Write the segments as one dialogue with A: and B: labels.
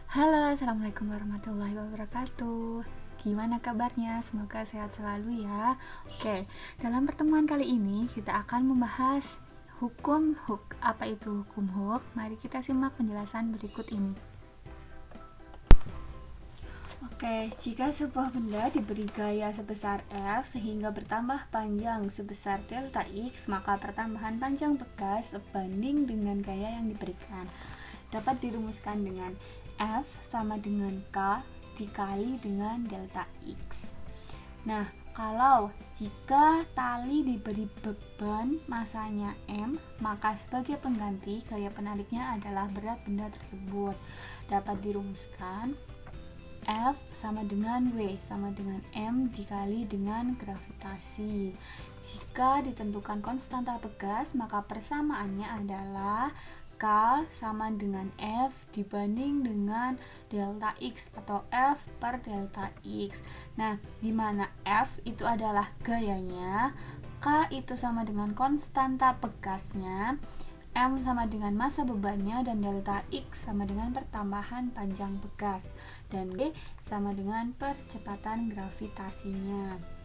A: Halo, assalamualaikum warahmatullahi wabarakatuh. Gimana kabarnya? Semoga sehat selalu ya. Oke, dalam pertemuan kali ini kita akan membahas hukum hook. Apa itu hukum hook? Mari kita simak penjelasan berikut ini. Oke, jika sebuah benda diberi gaya sebesar F sehingga bertambah panjang sebesar delta X, maka pertambahan panjang bekas sebanding dengan gaya yang diberikan. Dapat dirumuskan dengan F sama dengan K dikali dengan delta X. Nah, kalau jika tali diberi beban masanya M, maka sebagai pengganti gaya penariknya adalah berat benda tersebut. Dapat dirumuskan F sama dengan W sama dengan M dikali dengan gravitasi. Jika ditentukan konstanta Pegas, maka persamaannya adalah K sama dengan F dibanding dengan delta X atau F per delta X. Nah, di mana F itu adalah gayanya, K itu sama dengan konstanta Pegasnya, M sama dengan massa bebannya, dan delta X sama dengan pertambahan panjang Pegas, dan D sama dengan percepatan gravitasinya.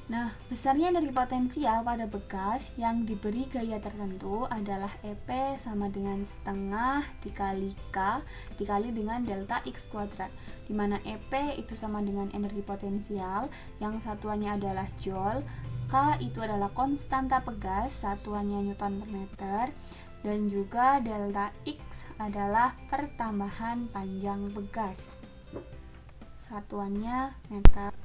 A: Nah, besarnya energi potensial pada bekas yang diberi gaya tertentu adalah EP sama dengan setengah dikali K dikali dengan delta X kuadrat, di mana EP itu sama dengan energi potensial yang satuannya adalah Joule, K itu adalah konstanta pegas, satuannya Newton per meter, dan juga delta X adalah pertambahan panjang pegas, satuannya meter.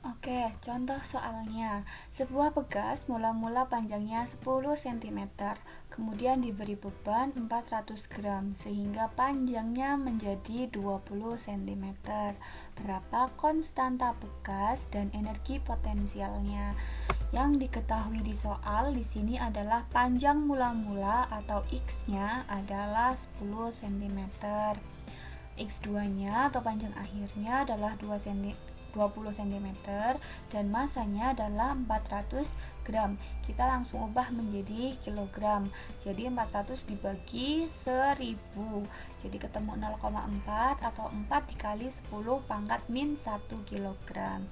A: Oke, contoh soalnya. Sebuah pegas mula-mula panjangnya 10 cm, kemudian diberi beban 400 gram, sehingga panjangnya menjadi 20 cm. Berapa konstanta pegas dan energi potensialnya? Yang diketahui di soal di sini adalah panjang mula-mula atau X-nya adalah 10 cm. X2-nya atau panjang akhirnya adalah 20 cm dan masanya adalah 400 gram. Kita langsung ubah menjadi kilogram. Jadi 400 dibagi 1000. Jadi ketemu 0,4 atau 4 dikali 10 pangkat min 1 kilogram.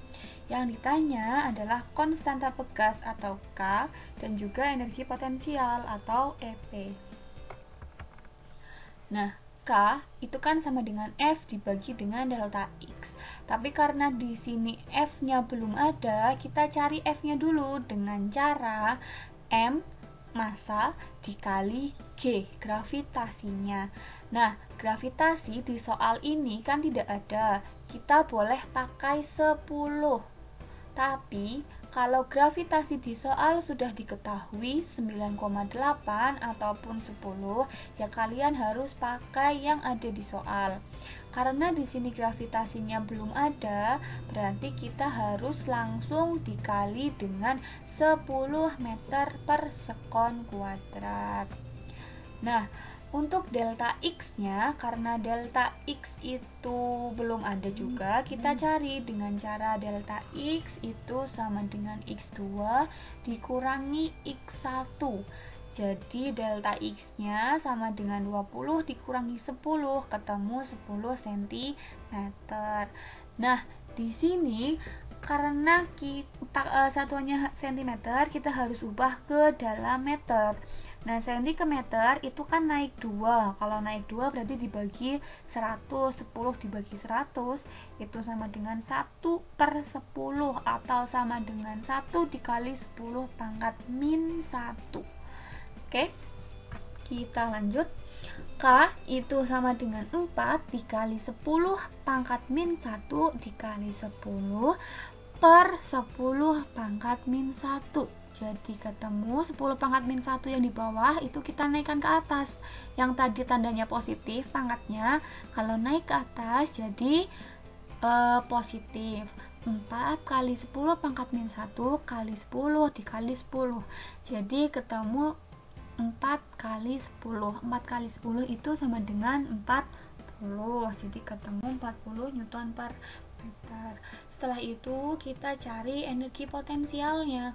A: Yang ditanya adalah konstanta pegas atau K dan juga energi potensial atau EP. Nah, K itu kan sama dengan F dibagi dengan delta X. Tapi karena di sini F-nya belum ada, kita cari F-nya dulu dengan cara M massa dikali G gravitasinya. Nah, gravitasi di soal ini kan tidak ada. Kita boleh pakai 10. Tapi kalau gravitasi di soal sudah diketahui 9,8 ataupun 10, ya kalian harus pakai yang ada di soal. Karena di sini gravitasinya belum ada, berarti kita harus langsung dikali dengan 10 meter per sekon kuadrat. Nah, untuk delta X-nya, karena delta X itu belum ada juga, kita cari dengan cara delta X itu sama dengan X2 dikurangi X1. Jadi delta X-nya sama dengan 20 dikurangi 10, ketemu 10 cm. Nah, di sini karena satuannya cm, kita harus ubah ke dalam meter. Nah, cm ke meter itu kan naik 2. Kalau naik 2 berarti dibagi 100, 10 dibagi 100 itu sama dengan 1 per 10 atau sama dengan 1 dikali 10 pangkat min 1. Oke, kita lanjut. K itu sama dengan 4 dikali 10 pangkat min 1 dikali 10 per 10 pangkat min 1. Jadi ketemu 10 pangkat min 1 yang di bawah itu kita naikkan ke atas. Yang tadi tandanya positif pangkatnya, kalau naik ke atas jadi positif. 4 kali 10 pangkat min 1 kali 10 dikali 10. Jadi ketemu 4 kali 10. 4 kali 10 itu sama dengan 40. Jadi ketemu 40 Newton per meter. Setelah itu kita cari energi potensialnya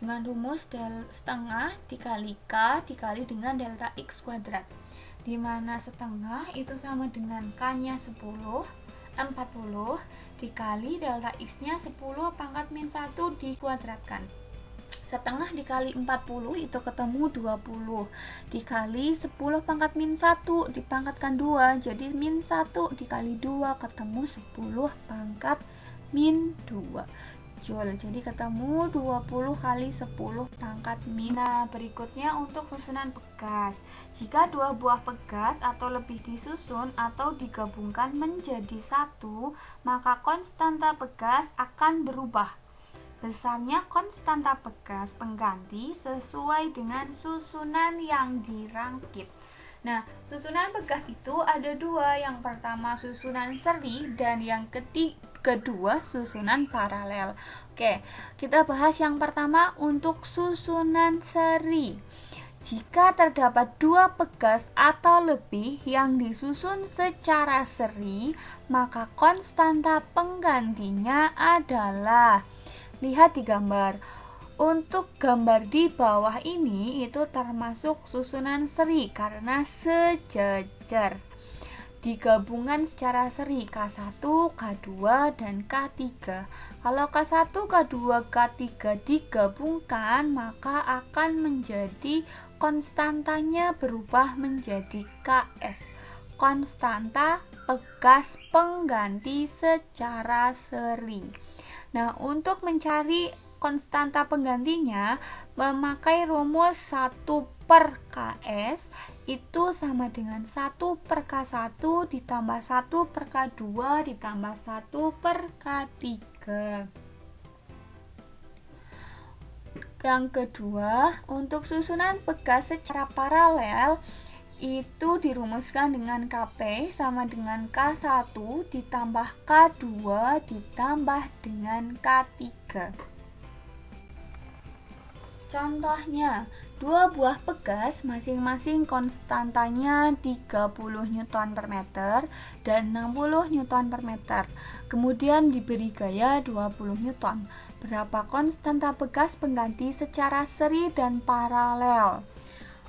A: dengan rumus setengah dikali K dikali dengan delta X kuadrat. dimana setengah itu sama dengan K-nya 40 dikali delta X-nya 10 pangkat min 1 dikuadratkan. Setengah dikali 40 itu ketemu 20 dikali 10 pangkat min 1 dipangkatkan 2 jadi min 1 dikali 2 ketemu 10 pangkat min 2 Joule. Jadi ketemu 20 kali 10 pangkat min. Nah, berikutnya untuk susunan pegas. Jika dua buah pegas atau lebih disusun atau digabungkan menjadi satu, maka konstanta pegas akan berubah. Besarnya konstanta pegas pengganti sesuai dengan susunan yang dirangkip. Nah, susunan pegas itu ada dua. Yang pertama susunan seri dan yang kedua susunan paralel. Oke, kita bahas yang pertama untuk susunan seri. Jika terdapat dua pegas atau lebih yang disusun secara seri, maka konstanta penggantinya adalah, lihat di gambar. Untuk gambar di bawah ini itu termasuk susunan seri karena sejajar. Digabungan secara seri K1, K2, dan K3. Kalau K1, K2, K3 digabungkan, maka akan menjadi konstantanya berubah menjadi Ks. Konstanta pegas pengganti secara seri. Nah, untuk mencari konstanta penggantinya memakai rumus 1 per Ks itu sama dengan 1 per K1 ditambah 1 per K2 ditambah 1 per K3. Yang kedua, untuk susunan pegas secara paralel itu dirumuskan dengan Kp sama dengan K1 ditambah K2 ditambah dengan K3. Contohnya, dua buah pegas masing-masing konstantanya 30 Newton per meter dan 60 Newton per meter. Kemudian diberi gaya 20 Newton. Berapa konstanta pegas pengganti secara seri dan paralel?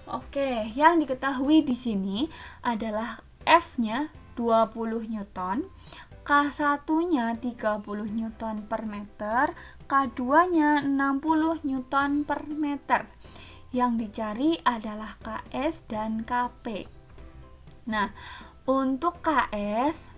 A: Oke, yang diketahui di sini adalah F-nya 20 Newton, K1-nya 30 Newton per meter, K2-nya 60 Newton per meter. Yang dicari adalah Ks dan Kp. Nah, untuk Ks,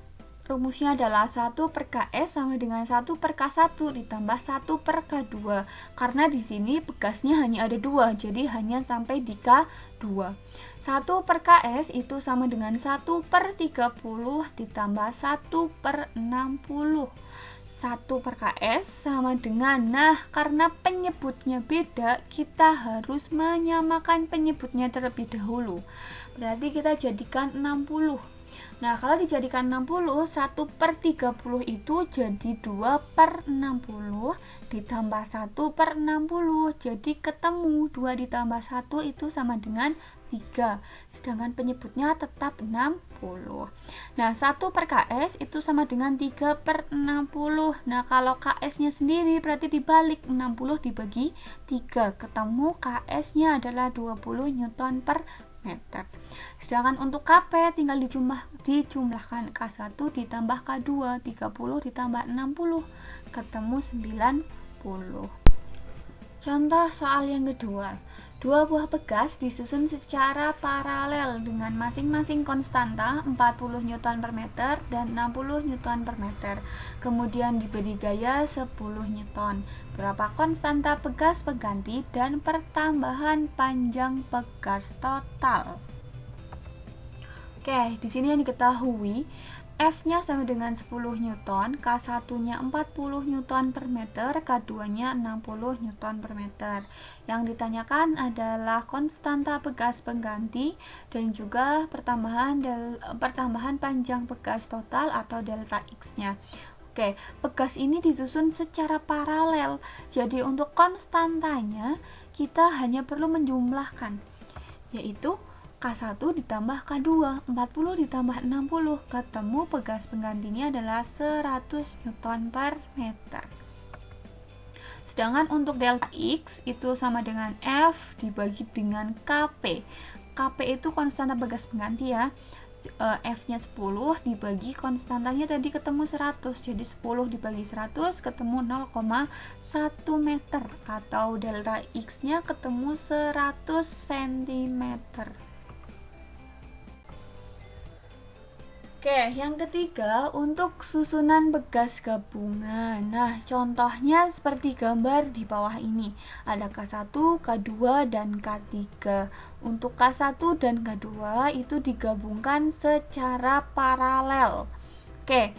A: rumusnya adalah 1 per Ks sama dengan 1 per K1 ditambah 1 per K2. Karena di sini pegasnya hanya ada 2, jadi hanya sampai di K2. 1 per Ks itu sama dengan 1 per 30 ditambah 1 per 60. 1 per Ks sama dengan, nah karena penyebutnya beda, kita harus menyamakan penyebutnya terlebih dahulu. Berarti kita jadikan 60. Nah, kalau dijadikan 60, 1 per 30 itu jadi 2 per 60 ditambah 1 per 60. Jadi ketemu 2 ditambah 1 itu sama dengan 3. Sedangkan penyebutnya tetap 60. Nah, 1 per Ks itu sama dengan 3 per 60. Nah, kalau Ks-nya sendiri berarti dibalik, 60 dibagi 3. Ketemu Ks-nya adalah 20 Newton per meter. Sedangkan untuk Kp tinggal dijumlahkan K1 ditambah K2, 30 ditambah 60 ketemu 90. Contoh soal yang kedua. Dua buah pegas disusun secara paralel dengan masing-masing konstanta 40 Newton per meter dan 60 Newton per meter. Kemudian diberi gaya 10 Newton. Berapa konstanta pegas pengganti dan pertambahan panjang pegas total? Oke, di sini yang diketahui F-nya sama dengan 10 Newton, K1-nya 40 Newton per meter, K2-nya 60 Newton per meter. Yang ditanyakan adalah konstanta pegas pengganti dan juga pertambahan panjang pegas total atau delta X-nya. Oke, pegas ini disusun secara paralel. Jadi untuk konstantanya kita hanya perlu menjumlahkan, yaitu K1 ditambah K2, 40 ditambah 60, ketemu pegas penggantinya adalah 100 Newton per meter. Sedangkan untuk delta X itu sama dengan F dibagi dengan Kp. Kp itu konstanta Bagas pengganti ya. F-nya 10 dibagi konstantanya tadi ketemu 100, jadi 10 dibagi 100 ketemu 0,1 meter, atau delta X-nya ketemu 100 cm. Oke, yang ketiga untuk susunan Bagas gabungan. Nah, contohnya seperti gambar di bawah ini. Ada K1, K2, dan K3. Untuk K1 dan K2 itu digabungkan secara paralel. Oke,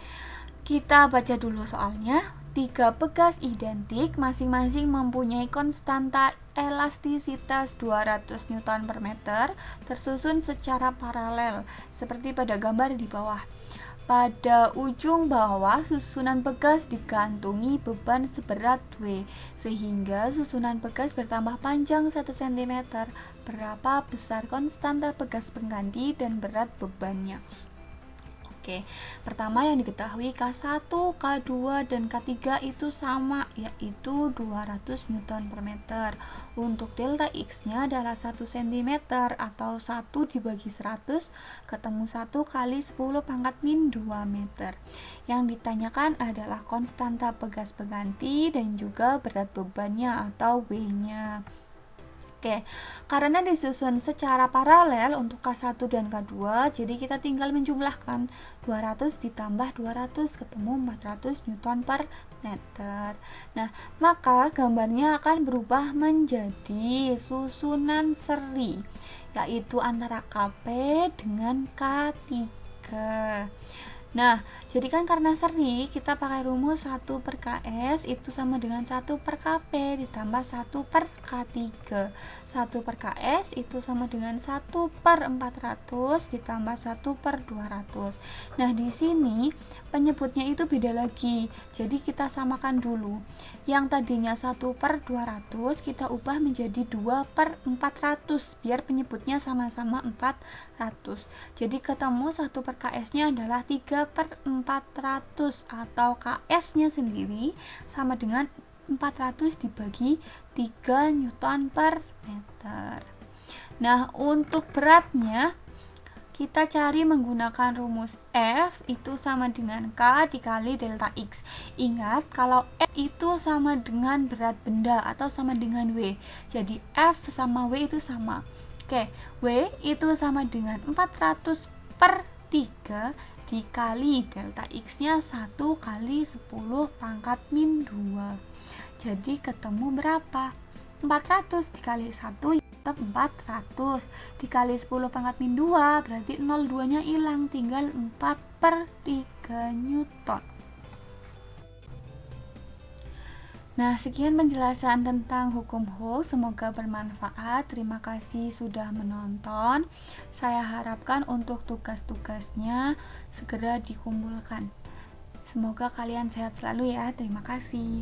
A: kita baca dulu soalnya. 3 Bagas identik masing-masing mempunyai konstanta elastisitas 200 Newton per meter tersusun secara paralel seperti pada gambar di bawah. Pada ujung bawah susunan Bagas digantungi beban seberat W, sehingga susunan Bagas bertambah panjang 1 cm. Berapa besar konstanta Bagas pengganti dan berat bebannya? Oke, pertama yang diketahui K1, K2, dan K3 itu sama, yaitu 200 Newton per meter. Untuk delta X-nya adalah 1 cm atau 1 dibagi 100 ketemu 1 kali 10 pangkat min 2 meter. Yang ditanyakan adalah konstanta Bagas pengganti dan juga berat bebannya atau W-nya. Oke, karena disusun secara paralel untuk K1 dan K2, jadi kita tinggal menjumlahkan 200 ditambah 200 ketemu 400 Newton per meter. Nah, maka gambarnya akan berubah menjadi susunan seri, yaitu antara Kp dengan K3. Nah, jadi kan karena seri, kita pakai rumus 1 per Ks itu sama dengan 1 per Kp ditambah 1 per K3. 1 per Ks itu sama dengan 1 per 400 ditambah 1 per 200. Nah, di sini penyebutnya itu beda lagi. Jadi kita samakan dulu. Yang tadinya 1 per 200 kita ubah menjadi 2 per 400 biar penyebutnya sama-sama 400. Jadi ketemu 1 per Ks-nya adalah 3 per 400 atau Ks-nya sendiri sama dengan 400 dibagi 3 Newton per meter. Nah, untuk beratnya kita cari menggunakan rumus F itu sama dengan K dikali delta X. Ingat, kalau F itu sama dengan berat benda atau sama dengan W. Jadi F sama W itu sama. Oke, W itu sama dengan 400 per 3 dikali delta X-nya 1 kali 10 pangkat min 2. Jadi ketemu berapa? 400 dikali 1 tetap 400 dikali 10 pangkat min 2 berarti 0,2 nya hilang, tinggal 4 per 3 Newton. Nah, sekian penjelasan tentang hukum Hooke, semoga bermanfaat. Terima kasih sudah menonton. Saya harapkan untuk tugas-tugasnya segera dikumpulkan. Semoga kalian sehat selalu ya. Terima kasih.